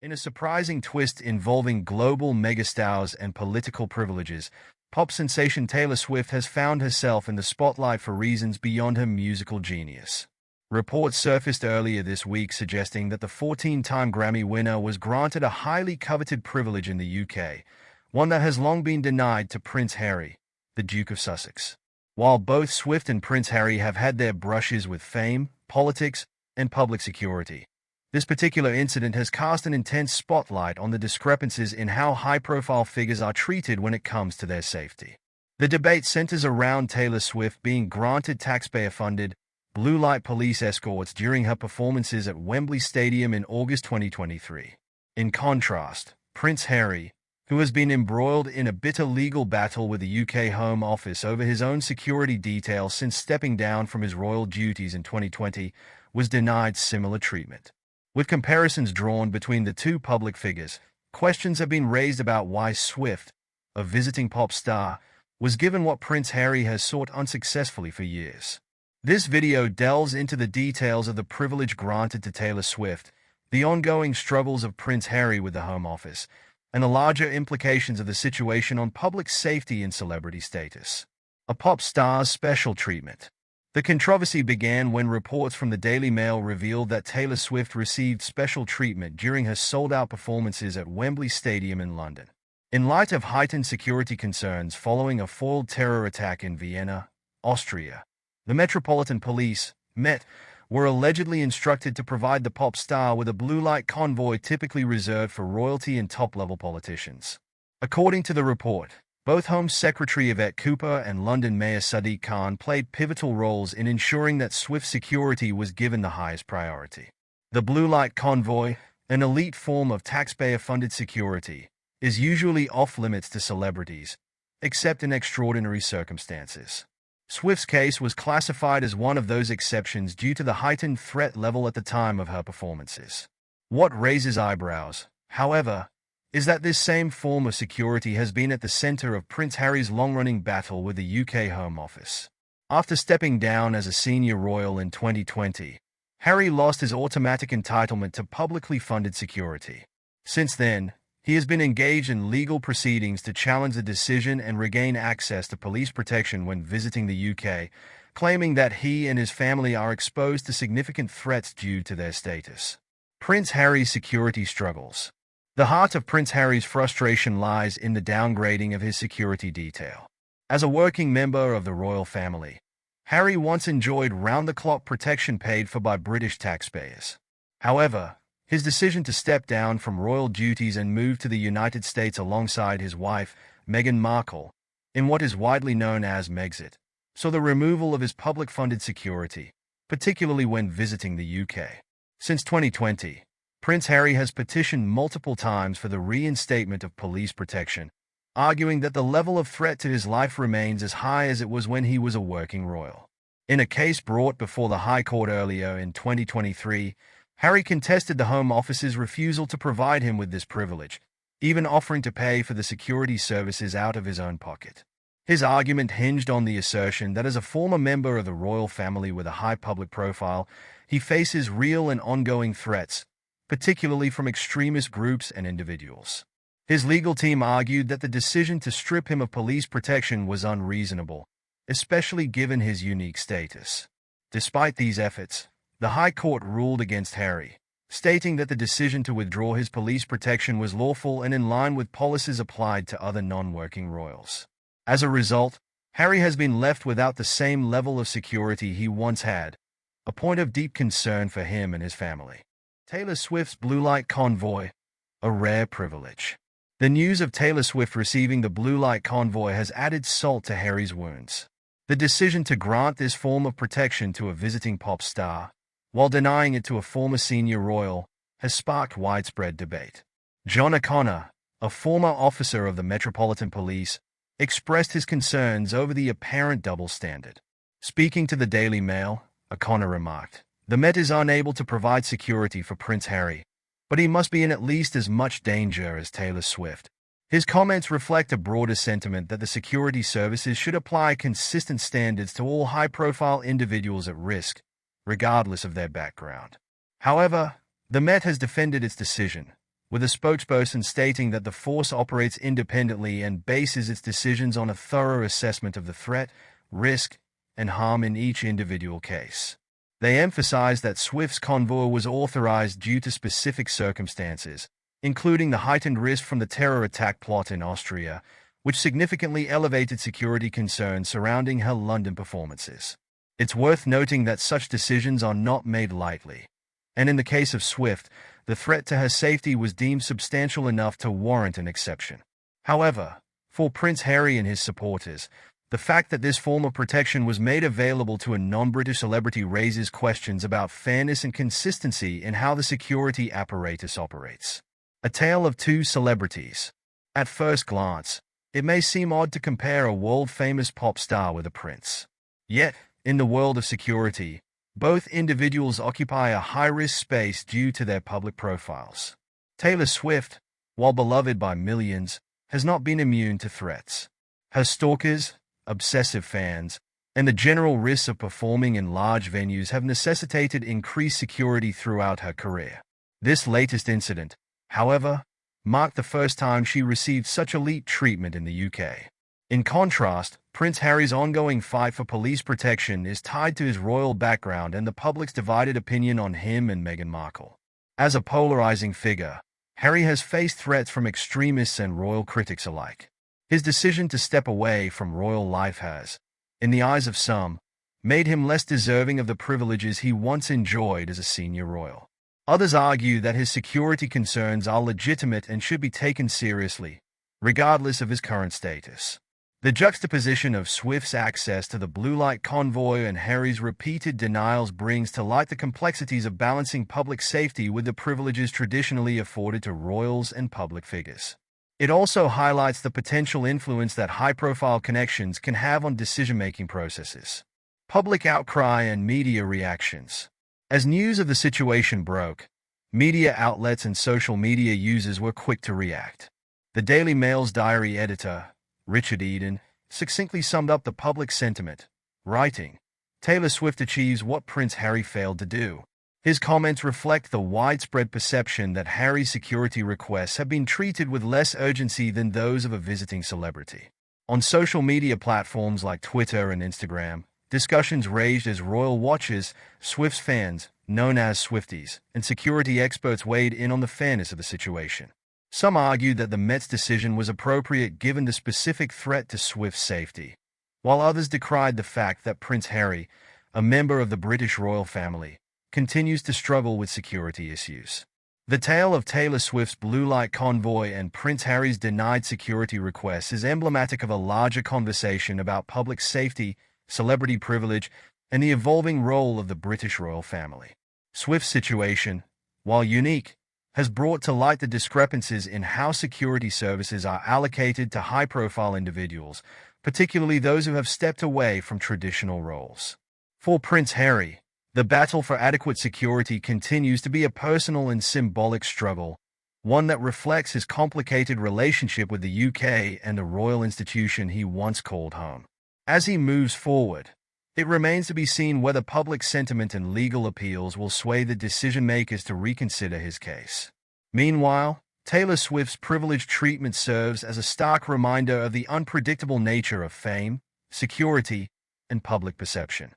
In a surprising twist involving global megastars and political privileges, pop sensation Taylor Swift has found herself in the spotlight for reasons beyond her musical genius. Reports surfaced earlier this week suggesting that the 14-time Grammy winner was granted a highly coveted privilege in the UK, one that has long been denied to Prince Harry, the Duke of Sussex. While both Swift and Prince Harry have had their brushes with fame, politics, and public security, this particular incident has cast an intense spotlight on the discrepancies in how high-profile figures are treated when it comes to their safety. The debate centers around Taylor Swift being granted taxpayer-funded, blue-light police escorts during her performances at Wembley Stadium in August 2023. In contrast, Prince Harry, who has been embroiled in a bitter legal battle with the UK Home Office over his own security details since stepping down from his royal duties in 2020, was denied similar treatment. With comparisons drawn between the two public figures, questions have been raised about why Swift, a visiting pop star, was given what Prince Harry has sought unsuccessfully for years. This video delves into the details of the privilege granted to Taylor Swift, the ongoing struggles of Prince Harry with the Home Office, and the larger implications of the situation on public safety and celebrity status. A pop star's special treatment. The controversy began when reports from the Daily Mail revealed that Taylor Swift received special treatment during her sold-out performances at Wembley Stadium in London. In light of heightened security concerns following a foiled terror attack in Vienna, Austria, the Metropolitan Police, Met, were allegedly instructed to provide the pop star with a blue-light convoy typically reserved for royalty and top-level politicians. According to the report, both Home Secretary Yvette Cooper and London Mayor Sadiq Khan played pivotal roles in ensuring that Swift's security was given the highest priority. The Blue Light Convoy, an elite form of taxpayer-funded security, is usually off-limits to celebrities, except in extraordinary circumstances. Swift's case was classified as one of those exceptions due to the heightened threat level at the time of her performances. What raises eyebrows, however, is that this same form of security has been at the center of Prince Harry's long-running battle with the UK Home Office. After stepping down as a senior royal in 2020, Harry lost his automatic entitlement to publicly funded security. Since then, he has been engaged in legal proceedings to challenge the decision and regain access to police protection when visiting the UK, claiming that he and his family are exposed to significant threats due to their status. Prince Harry's security struggles. The heart of Prince Harry's frustration lies in the downgrading of his security detail. As a working member of the royal family, Harry once enjoyed round-the-clock protection paid for by British taxpayers. However, his decision to step down from royal duties and move to the United States alongside his wife, Meghan Markle, in what is widely known as Megxit, saw the removal of his public-funded security, particularly when visiting the UK. Since 2020, Prince Harry has petitioned multiple times for the reinstatement of police protection, arguing that the level of threat to his life remains as high as it was when he was a working royal. In a case brought before the High Court earlier in 2023, Harry contested the Home Office's refusal to provide him with this privilege, even offering to pay for the security services out of his own pocket. His argument hinged on the assertion that as a former member of the royal family with a high public profile, he faces real and ongoing threats, particularly from extremist groups and individuals. His legal team argued that the decision to strip him of police protection was unreasonable, especially given his unique status. Despite these efforts, the High Court ruled against Harry, stating that the decision to withdraw his police protection was lawful and in line with policies applied to other non-working royals. As a result, Harry has been left without the same level of security he once had, a point of deep concern for him and his family. Taylor Swift's Blue Light Convoy, a rare privilege. The news of Taylor Swift receiving the Blue Light Convoy has added salt to Harry's wounds. The decision to grant this form of protection to a visiting pop star, while denying it to a former senior royal, has sparked widespread debate. John O'Connor, a former officer of the Metropolitan Police, expressed his concerns over the apparent double standard. Speaking to the Daily Mail, O'Connor remarked, "The Met is unable to provide security for Prince Harry, but he must be in at least as much danger as Taylor Swift." His comments reflect a broader sentiment that the security services should apply consistent standards to all high-profile individuals at risk, regardless of their background. However, the Met has defended its decision, with a spokesperson stating that the force operates independently and bases its decisions on a thorough assessment of the threat, risk, and harm in each individual case. They emphasized that Swift's convoy was authorized due to specific circumstances, including the heightened risk from the terror attack plot in Austria, which significantly elevated security concerns surrounding her London performances. It's worth noting that such decisions are not made lightly, and in the case of Swift, the threat to her safety was deemed substantial enough to warrant an exception. However, for Prince Harry and his supporters, the fact that this form of protection was made available to a non-British celebrity raises questions about fairness and consistency in how the security apparatus operates. A tale of two celebrities. At first glance, it may seem odd to compare a world-famous pop star with a prince. Yet, in the world of security, both individuals occupy a high-risk space due to their public profiles. Taylor Swift, while beloved by millions, has not been immune to threats. Her stalkers, obsessive fans, and the general risks of performing in large venues have necessitated increased security throughout her career. This latest incident, however, marked the first time she received such elite treatment in the UK. In contrast, Prince Harry's ongoing fight for police protection is tied to his royal background and the public's divided opinion on him and Meghan Markle. As a polarizing figure, Harry has faced threats from extremists and royal critics alike. His decision to step away from royal life has, in the eyes of some, made him less deserving of the privileges he once enjoyed as a senior royal. Others argue that his security concerns are legitimate and should be taken seriously, regardless of his current status. The juxtaposition of Swift's access to the blue light convoy and Harry's repeated denials brings to light the complexities of balancing public safety with the privileges traditionally afforded to royals and public figures. It also highlights the potential influence that high-profile connections can have on decision-making processes. Public outcry and media reactions. As news of the situation broke, media outlets and social media users were quick to react. The Daily Mail's diary editor, Richard Eden, succinctly summed up the public sentiment, writing, "Taylor Swift achieves what Prince Harry failed to do." His comments reflect the widespread perception that Harry's security requests have been treated with less urgency than those of a visiting celebrity. On social media platforms like Twitter and Instagram, discussions raged as royal watchers, Swift's fans, known as Swifties, and security experts weighed in on the fairness of the situation. Some argued that the Met's decision was appropriate given the specific threat to Swift's safety, while others decried the fact that Prince Harry, a member of the British royal family, continues to struggle with security issues. The tale of Taylor Swift's blue light convoy and Prince Harry's denied security requests is emblematic of a larger conversation about public safety, celebrity privilege, and the evolving role of the British royal family. Swift's situation, while unique, has brought to light the discrepancies in how security services are allocated to high-profile individuals, particularly those who have stepped away from traditional roles. For Prince Harry, the battle for adequate security continues to be a personal and symbolic struggle, one that reflects his complicated relationship with the UK and the royal institution he once called home. As he moves forward, it remains to be seen whether public sentiment and legal appeals will sway the decision-makers to reconsider his case. Meanwhile, Taylor Swift's privileged treatment serves as a stark reminder of the unpredictable nature of fame, security, and public perception.